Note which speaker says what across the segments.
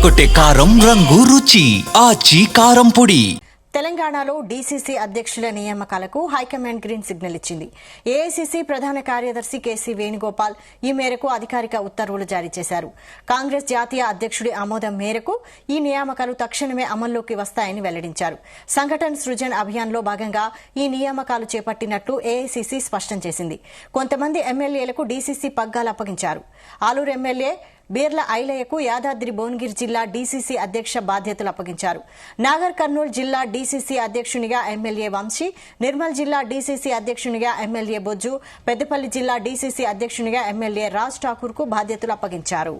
Speaker 1: ఎర్రగొట్టే కారం రంగు రుచి ఆచి కారం పొడి.
Speaker 2: తెలంగాణలో డీసీసీ అధ్యక్షుల నియామకాలకు హైకమాండ్ గ్రీన్ సిగ్నల్ ఇచ్చింది. ఏఐసీసీ ప్రధాన కార్యదర్శి కేసీ వేణుగోపాల్ ఈ మేరకు అధికారిక ఉత్తర్వులు జారీ చేశారు. కాంగ్రెస్ జాతీయ అధ్యక్షుడి ఆమోదం మేరకు ఈ నియామకాలు తక్షణమే అమల్లోకి వస్తాయని వెల్లడించారు. సంఘటన్ సృజన్ అభియాన్లో భాగంగా ఈ నియామకాలు చేపట్టినట్లు ఏఐసీసీ స్పష్టం చేసింది. కొంతమంది ఎమ్మెల్యేలకు డీసీసీ పగ్గాలు అప్పగించారు. ఆలూరు ఎమ్మెల్యే బీర్ల ఐలయ్యకు యాదాద్రి భువనగిరి జిల్లా డీసీసీ అధ్యక్ష బాధ్యతలు అప్పగించారు. నాగర్ కర్నూలు జిల్లా డీసీసీ అధ్యక్షునిగా ఎమ్మెల్యే వంశీ, నిర్మల్ జిల్లా డీసీసీ అధ్యక్షునిగా ఎమ్మెల్యే బొజ్జు, పెద్దపల్లి జిల్లా డీసీసీ అధ్యక్షునిగా ఎమ్మెల్యే రాజ్ ఠాకూర్ కు బాధ్యతలు అప్పగించారు.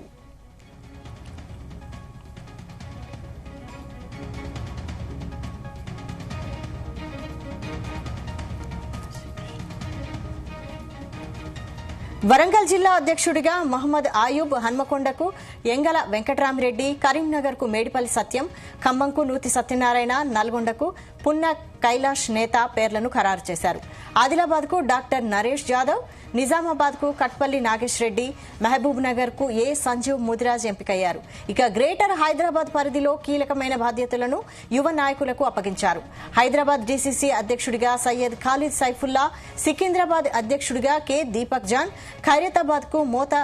Speaker 2: వరంగల్ జిల్లా అధ్యక్షుడిగా మహమ్మద్ ఆయూబ్, హన్మకొండకు ఎంగల వెంకట్రామిరెడ్డి, కరీంనగర్ కు మేడిపల్లి సత్యం, ఖమ్మంకు నూతి సత్యనారాయణ, నల్గొండకు పున్న కైలాష్ నేత పేర్లను ఖరారు చేశారు. ఆదిలాబాద్ కు డాక్టర్ నరేష్ జాదవ్, నిజామాబాద్ కు కట్పల్లి నాగేష్ రెడ్డి, మహబూబ్ నగర్ కు ఏ సంజీవ్ ముదిరాజ్ ఎంపికయ్యారు. ఇక గ్రేటర్ హైదరాబాద్ పరిధిలో కీలకమైన బాధ్యతలను యువ నాయకులకు అప్పగించారు. హైదరాబాద్ డీసీసీ అధ్యక్షుడిగా సయ్యద్ ఖాలిద్ సైఫుల్లా, సికింద్రాబాద్ అధ్యక్షుడిగా కె దీపక్ జాన్, ఖైరతాబాద్ కు మోత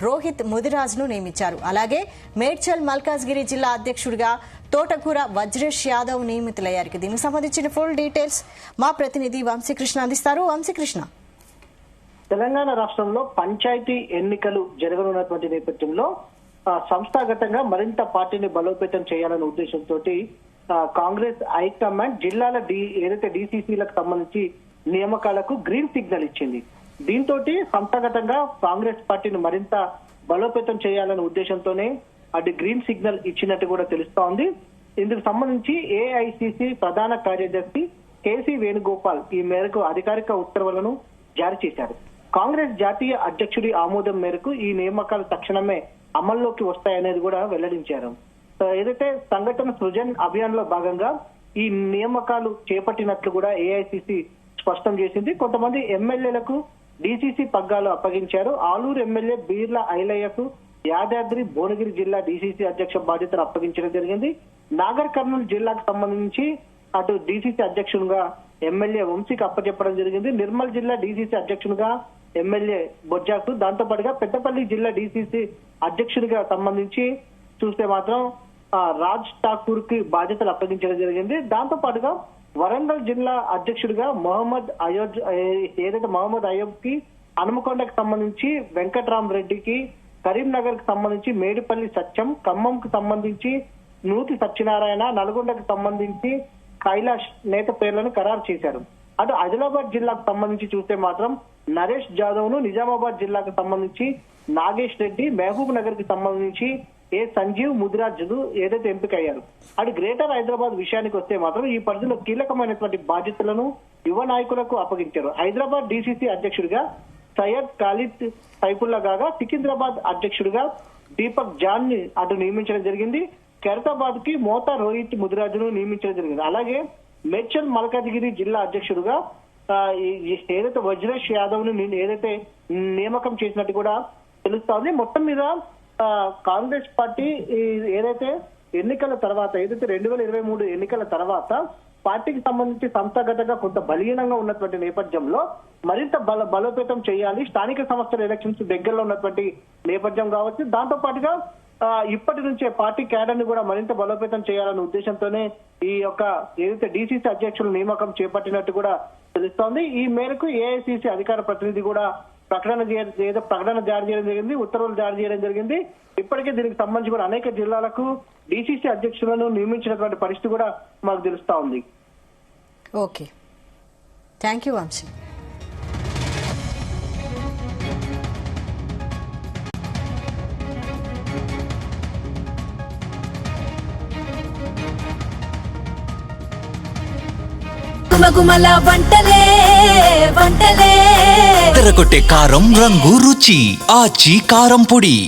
Speaker 2: రోహిత్ ముదిరాజ్ ను నియమించారు. అలాగే మేడ్చల్ మల్కాజ్గిరి జిల్లా అధ్యక్షుడిగా తోటకూర వజ్రేష్ యాదవ్ నియమితులయ్యారు. దీనికి సంబంధించిన ఫుల్ డీటెయిల్స్ మా ప్రతినిధి వంశీకృష్ణ అందిస్తారు. వంశీకృష్ణ,
Speaker 3: తెలంగాణ రాష్ట్రంలో పంచాయతీ ఎన్నికలు జరగనున్నటువంటి నేపథ్యంలో సంస్థాగతంగా మరింత పార్టీని బలోపేతం చేయాలనే ఉద్దేశంతో కాంగ్రెస్ హైకమాండ్ జిల్లాల ఏదైతే డీసీసీలకు సంబంధించి నియామకాలకు గ్రీన్ సిగ్నల్ ఇచ్చింది. దీంతో సంస్థాగతంగా కాంగ్రెస్ పార్టీని మరింత బలోపేతం చేయాలనే ఉద్దేశంతోనే అది గ్రీన్ సిగ్నల్ ఇచ్చినట్టు కూడా తెలుస్తోంది. ఇందుకు సంబంధించి ఏఐసీసీ ప్రధాన కార్యదర్శి కేసీ వేణుగోపాల్ ఈ మేరకు అధికారిక ఉత్తర్వులను జారీ చేశారు. కాంగ్రెస్ జాతీయ అధ్యక్షుడి ఆమోదం మేరకు ఈ నియామకాలు తక్షణమే అమల్లోకి వస్తాయనేది కూడా వెల్లడించారు. ఏదైతే సంఘటన సృజన్ అభియాన్ లో భాగంగా ఈ నియామకాలు చేపట్టినట్లు కూడా ఏఐసీసీ స్పష్టం చేసింది. కొంతమంది ఎమ్మెల్యేలకు డీసీసీ పగ్గాలు అప్పగించారు. ఆలూరు ఎమ్మెల్యే బీర్ల ఐలయ్యకు యాదాద్రి భువనగిరి జిల్లా డీసీసీ అధ్యక్ష బాధ్యతలు అప్పగించడం జరిగింది. నాగర్ కర్నూలు జిల్లాకు సంబంధించి అటు డీసీసీ అధ్యక్షునిగా ఎమ్మెల్యే వంశీకి అప్పచెప్పడం జరిగింది. నిర్మల్ జిల్లా డీసీసీ అధ్యక్షునిగా ఎమ్మెల్యే బొజ్జాకు, దాంతో పాటుగా పెద్దపల్లి జిల్లా డీసీసీ అధ్యక్షుడిగా సంబంధించి చూస్తే మాత్రం రాజ్ ఠాకూర్ కి బాధ్యతలు అప్పగించడం జరిగింది. దాంతో పాటుగా వరంగల్ జిల్లా అధ్యక్షుడిగా మహమ్మద్ అయూబ్ కి, హనుమకొండకు సంబంధించి వెంకట్రామిరెడ్డికి, కరీంనగర్ కు సంబంధించి మేడిపల్లి సత్యం, ఖమ్మం కు సంబంధించి నూతి సత్యనారాయణ, నల్గొండకు సంబంధించి కైలాష్ నేత పేర్లను ఖరారు చేశారు. అటు ఆదిలాబాద్ జిల్లాకు సంబంధించి చూస్తే మాత్రం నరేష్ జాదవ్ ను, నిజామాబాద్ జిల్లాకు సంబంధించి నాగేష్ రెడ్డి, మహబూబ్ నగర్ కి సంబంధించి ఏ సంజీవ్ ముదిరాజ్ ఏదైతే ఎంపికయ్యారు. అటు గ్రేటర్ హైదరాబాద్ విషయానికి వస్తే మాత్రం ఈ పరిధిలో కీలకమైనటువంటి బాధ్యతలను యువ నాయకులకు అప్పగించారు. హైదరాబాద్ డీసీసీ అధ్యక్షుడిగా సయ్యద్ ఖాలిద్ సైఫుల్లా కాగా సికింద్రాబాద్ అధ్యక్షుడిగా దీపక్ జాన్ ని అటు నియమించడం జరిగింది. ఖైరతాబాద్ కి మోత రోహిత్ ముదిరాజును నియమించడం జరిగింది. అలాగే మేడ్చల్ మల్కాజ్గిరి జిల్లా అధ్యక్షుడిగా ఏదైతే వజ్రేష్ యాదవ్ ను ఏదైతే నియామకం చేసినట్టు కూడా తెలుస్తోంది. మొత్తం మీద కాంగ్రెస్ పార్టీ ఏదైతే ఎన్నికల తర్వాత, ఏదైతే 2023 ఎన్నికల తర్వాత పార్టీకి సంబంధించి సంస్థాగతంగా కొంత బలహీనంగా ఉన్నటువంటి నేపథ్యంలో మరింత బలోపేతం చేయాలి. స్థానిక సంస్థల ఎలక్షన్స్ దగ్గరలో ఉన్నటువంటి నేపథ్యం కావచ్చు. దాంతో పాటుగా ఇప్పటి నుంచే పార్టీ క్యాడర్ ని కూడా మరింత బలోపేతం చేయాలనే ఉద్దేశంతోనే ఈ యొక్క ఏదైతే డీసీసీ అధ్యక్షుల నియామకం చేపట్టినట్టు కూడా తెలుస్తోంది. ఈ మేరకు ఏఐసీసీ అధికార ప్రతినిధి కూడా ప్రకటన జారీ చేయడం జరిగింది, ఉత్తర్వులు జారీ చేయడం జరిగింది. ఇప్పటికే దీనికి సంబంధించి కూడా అనేక జిల్లాలకు డీసీసీ అధ్యక్షులను నియమించినటువంటి పరిస్థితి కూడా మాకు తెలుస్తా ఉంది.
Speaker 2: Okay, thank you Vamshi.
Speaker 4: గుమగుమల వంటలే వంటలే
Speaker 1: ఎర్రగొట్టే కారం రంగు రుచి ఆచి కారం పొడి.